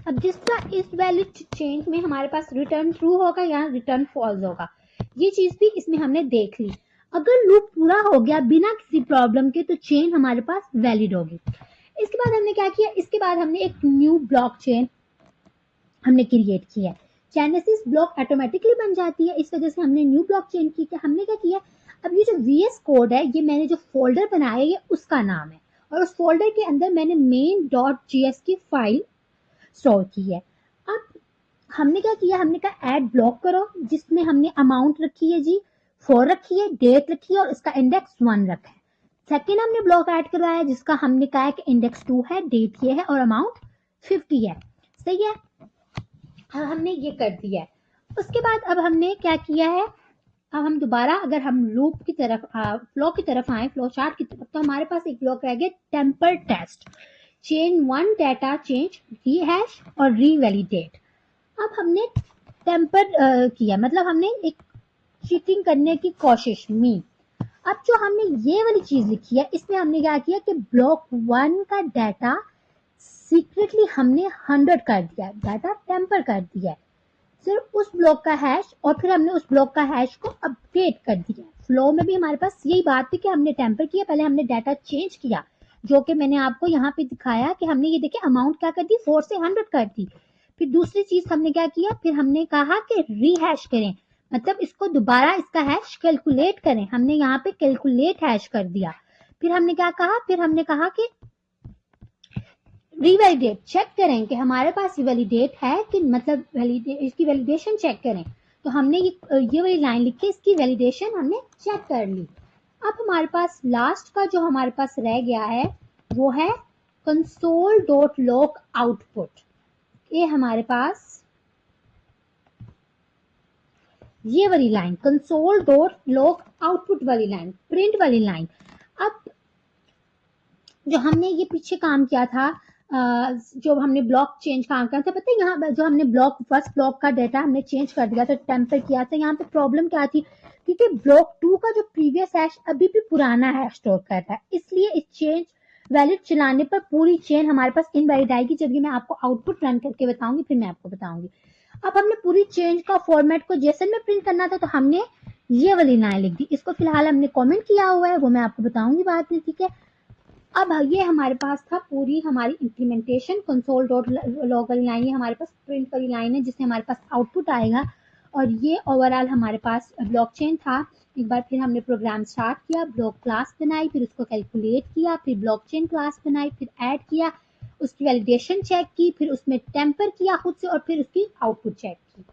अब जिस तरह इस वैल्यू चेंज में हमारे पास रिटर्न ट्रू होगा या रिटर्न फॉल्स होगा, ये चीज भी इसमें हमने देख ली। अगर लूप पूरा हो गया बिना किसी प्रॉब्लम के तो चेन हमारे पास वैलिड होगी। इसके बाद हमने क्या किया, इसके बाद हमने एक न्यू ब्लॉक चेन हमने क्रिएट किया है। जेनेसिस ब्लॉक ऑटोमेटिकली बन जाती है, इस वजह से हमने न्यू ब्लॉक चेन की। हमने क्या किया, अब ये जो वीएस कोड है, ये मैंने जो फोल्डर बनाया ये उसका नाम है, और उस फोल्डर के अंदर मैंने main.js की फाइल स्टोर की है। अब हमने क्या किया, हमने कहा ऐड ब्लॉक करो, जिसमें हमने अमाउंट रखी है जी 4 रखी है, डेट रखी है और इसका इंडेक्स 1 रखा है। सेकेंड हमने ब्लॉक ऐड करवाया जिसका हमने कहा है कि इंडेक्स 2 है, डेट ये है और अमाउंट 50 है। सही है, अब हमने ये कर दिया है। उसके बाद अब हमने क्या किया है, अब हम दोबारा अगर हम लूप की तरफ फ्लो की तरफ आए, फ्लो चार्ट की तरफ, तो हमारे पास एक ब्लॉक रह गया tamper test, chain 1 data change rehash और रीवैलिडेट। अब हमने टेम्पर किया, मतलब हमने एक चीटिंग करने की कोशिश में। अब जो हमने ये वाली चीज लिखी है, इसमें हमने क्या किया कि ब्लॉक 1 का डाटा सीक्रेटली हमने 100 कर दिया, डाटा टेम्पर कर दिया सिर्फ उस ब्लॉक का हैश, और फिर हमने उस ब्लॉक का हैश को अपडेट कर दिया। फ्लो में भी हमारे पास यही बात थी कि हमने टेम्पर किया, पहले हमने डाटा चेंज किया, जो कि मैंने आपको यहाँ पे दिखाया कि हमने ये देखिए अमाउंट क्या कर दी, 4 से 100 कर दी। फिर दूसरी चीज हमने क्या किया, फिर हमने कहा कि रीहैश करें, मतलब इसको दोबारा इसका हैश कैलकुलेट करें, हमने यहाँ पे कैलकुलेट हैश कर दिया। फिर हमने क्या कहा, फिर हमने कहा कि रीवैलिडेट चेक करें कि हमारे पास वैलिडेट है कि मतलब इसकी वैलिडेशन चेक करें। तो हमने ये वाली लाइन लिख के इसकी वैलिडेशन हमने चेक कर ली। अब हमारे पास लास्ट का जो हमारे पास रह गया है वो है console.log आउटपुट। ये हमारे पास ये वाली लाइन console.log आउटपुट वाली लाइन, प्रिंट वाली लाइन। अब जो हमने ये पीछे काम किया था, जो हमने ब्लॉक चेंज काम किया था, पता है यहाँ जो हमने ब्लॉक फर्स्ट ब्लॉक का डाटा हमने चेंज कर दिया था, टेम्पर किया था, यहाँ पे प्रॉब्लम क्या थी, क्योंकि ब्लॉक 2 का जो प्रीवियस हैश अभी भी पुराना हैश स्टोर करता है, इसलिए इस चेंज वैलिड चलाने पर पूरी चेन हमारे पास इनवैलिड आएगी। जब ये मैं आपको आउटपुट रन करके बताऊंगी फिर मैं आपको बताऊंगी। अब हमने पूरी चेंज का फॉर्मेट को जेसन में प्रिंट करना था, तो हमने ये वाली लाइन लिख दी, इसको फिलहाल हमने कॉमेंट किया हुआ है, वो मैं आपको बताऊंगी बाद में, ठीक है। अब ये हमारे पास था पूरी हमारी इम्प्लीमेंटेशन console.log वाली लाइन, ये हमारे पास प्रिंट वाली लाइन है जिससे हमारे पास आउटपुट आएगा, और ये ओवरऑल हमारे पास ब्लॉकचेन था। एक बार फिर हमने प्रोग्राम स्टार्ट किया, ब्लॉक क्लास बनाई, फिर उसको कैलकुलेट किया, फिर ब्लॉकचेन क्लास बनाई, फिर ऐड किया, उसकी वैलिडेशन चेक की, फिर उसमें टेम्पर किया खुद से, और फिर उसकी आउटपुट चेक की।